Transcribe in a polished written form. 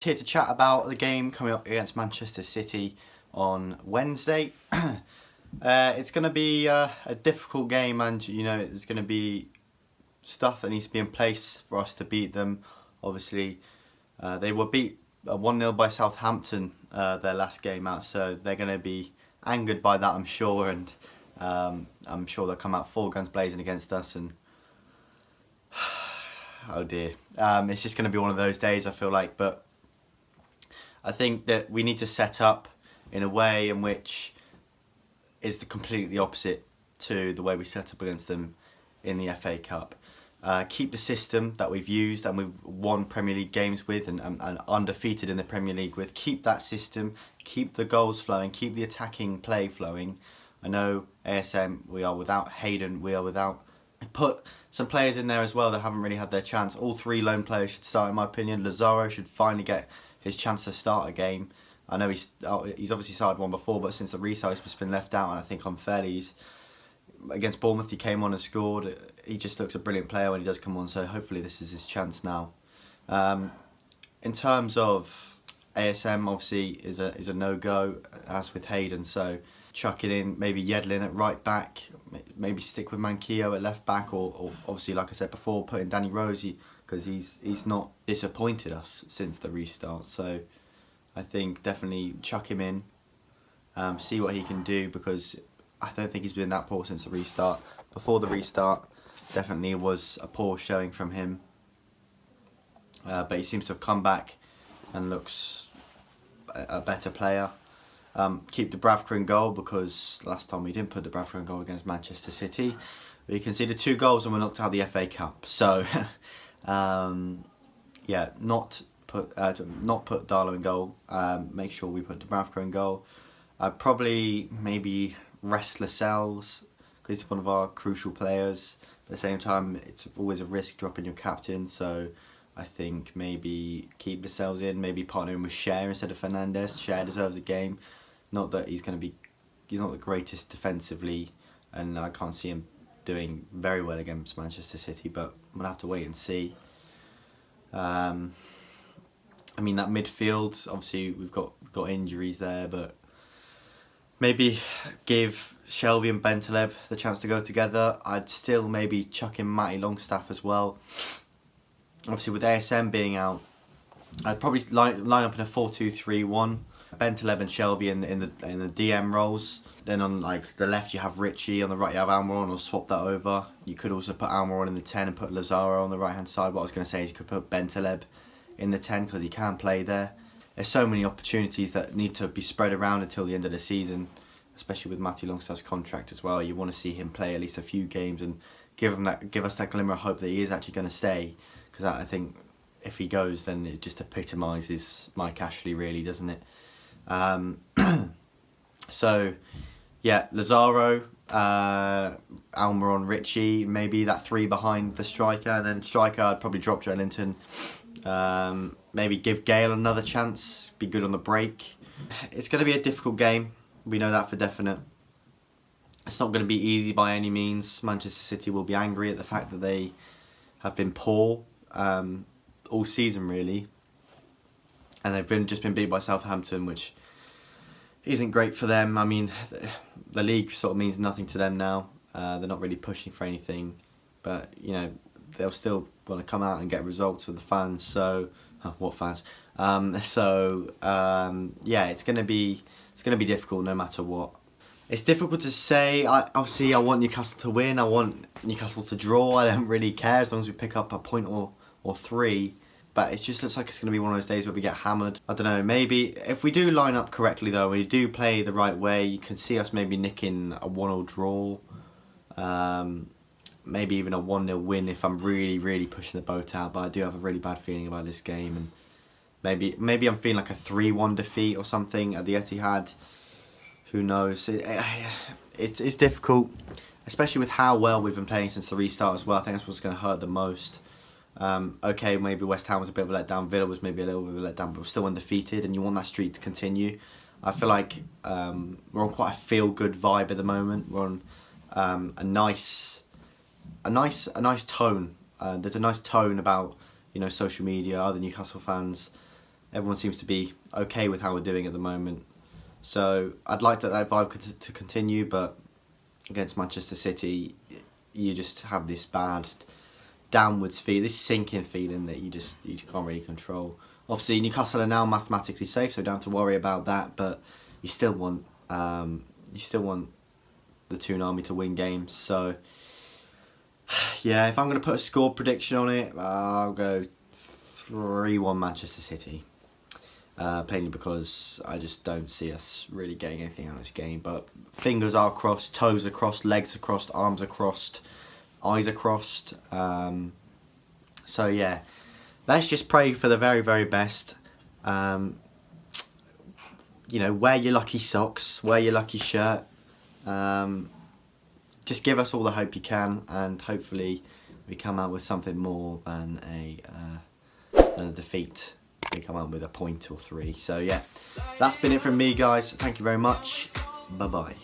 Here to chat about the game coming up against Manchester City on Wednesday. It's going to be a difficult game, and you know there's going to be stuff that needs to be in place for us to beat them. Obviously, they were beat 1-0 by Southampton their last game out, so they're going to be angered by that, I'm sure, and I'm sure they'll come out full guns blazing against us. And oh dear, it's just going to be one of those days, I feel like. But I think that we need to set up in a way in which is completely opposite to the way we set up against them in the FA Cup. Keep the system that we've used and we've won Premier League games with and undefeated in the Premier League with. Keep that system, keep the goals flowing, keep the attacking play flowing. I know ASM, we are without Hayden, we are without... Put some players in there as well that haven't really had their chance. All three lone players should start, in my opinion. Lazaro should finally get his chance to start a game. I know he's obviously started one before, but since the restart he's been left out, and I think unfairly. Against Bournemouth he came on and scored. He just looks a brilliant player when he does come on, so hopefully this is his chance now. In terms of ASM, obviously is a no-go, as with Hayden, so chuck it in, maybe Yedlin at right back, maybe stick with Manquillo at left back, or obviously, like I said before, put in Danny Rose, because he's not disappointed us since the restart. So I think definitely chuck him in, see what he can do, because I don't think he's been that poor since the restart. Before the restart, definitely was a poor showing from him, but he seems to have come back and looks a better player. Keep Dubravka in goal, because last time we didn't put Dubravka in goal against Manchester City. We conceded 2 goals and we knocked out the FA Cup. So yeah, not put Darlow in goal. Make sure we put Dubravka in goal. Probably maybe rest Lascelles, because he's one of our crucial players. At the same time, it's always a risk dropping your captain. So I think maybe keep Lascelles in. Maybe partner him with Cher instead of Fernandes. Cher deserves a game. Not that he's not the greatest defensively, and I can't see him doing very well against Manchester City, but we'll have to wait and see. I mean, that midfield, obviously we've got injuries there, but maybe give Shelvey and Bentaleb the chance to go together. I'd still maybe chuck in Matty Longstaff as well. Obviously with ASM being out, I'd probably line up in a 4-2-3-1. Bentaleb and Shelvey in the DM roles. Then on like the left you have Richie, on the right you have Almiron, or swap that over. You could also put Almiron in the 10 and put Lazaro on the right hand side. What I was going to say is you could put Bentaleb in the 10 because he can play there. There's so many opportunities that need to be spread around until the end of the season, especially with Matty Longstaff's contract as well. You want to see him play at least a few games and give us that glimmer of hope that he is actually going to stay, because I think if he goes, then it just epitomises Mike Ashley, really, doesn't it? So yeah, Lazaro, Almiron, Richie, maybe that 3 behind the striker, and then striker I'd probably drop Joelinton. Maybe give Gale another chance, be good on the break. It's going to be a difficult game, we know that for definite. It's not going to be easy by any means. Manchester City will be angry at the fact that they have been poor all season really, and they've just been beat by Southampton, which isn't great for them. I mean, the league sort of means nothing to them now. They're not really pushing for anything, but you know they'll still want to come out and get results with the fans. So what fans? Yeah, it's gonna be difficult no matter what. It's difficult to say. Obviously I want Newcastle to win. I want Newcastle to draw. I don't really care as long as we pick up a point or 3. But it just looks like it's going to be one of those days where we get hammered. I don't know, maybe if we do line up correctly though, we do play the right way, you can see us maybe nicking a 1-0 draw. Maybe even a 1-0 win if I'm really pushing the boat out. But I do have a really bad feeling about this game, and maybe I'm feeling like a 3-1 defeat or something at the Etihad. Who knows? It's difficult, especially with how well we've been playing since the restart as well. I think that's what's going to hurt the most. Okay, maybe West Ham was a bit of a letdown, Villa was maybe a little bit of a letdown, but we're still undefeated, and you want that streak to continue. I feel like we're on quite a feel-good vibe at the moment. We're on a nice a nice tone. There's a nice tone about, you know, social media, other Newcastle fans. Everyone seems to be okay with how we're doing at the moment. So I'd like that vibe to continue, but against Manchester City, you just have this bad downwards feel, this sinking feeling that you can't really control. Obviously, Newcastle are now mathematically safe, so we don't have to worry about that. But you still want the Toon Army to win games. So yeah, if I'm going to put a score prediction on it, I'll go 3-1 Manchester City. Plainly because I just don't see us really getting anything out of this game. But fingers are crossed, toes are crossed, legs are crossed, arms are crossed, eyes are crossed. So yeah, let's just pray for the very, very best. You know, wear your lucky socks, wear your lucky shirt. Just give us all the hope you can, and hopefully we come out with something more than a defeat. We come out with a point or 3. So yeah, that's been it from me, guys. Thank you very much. Bye bye.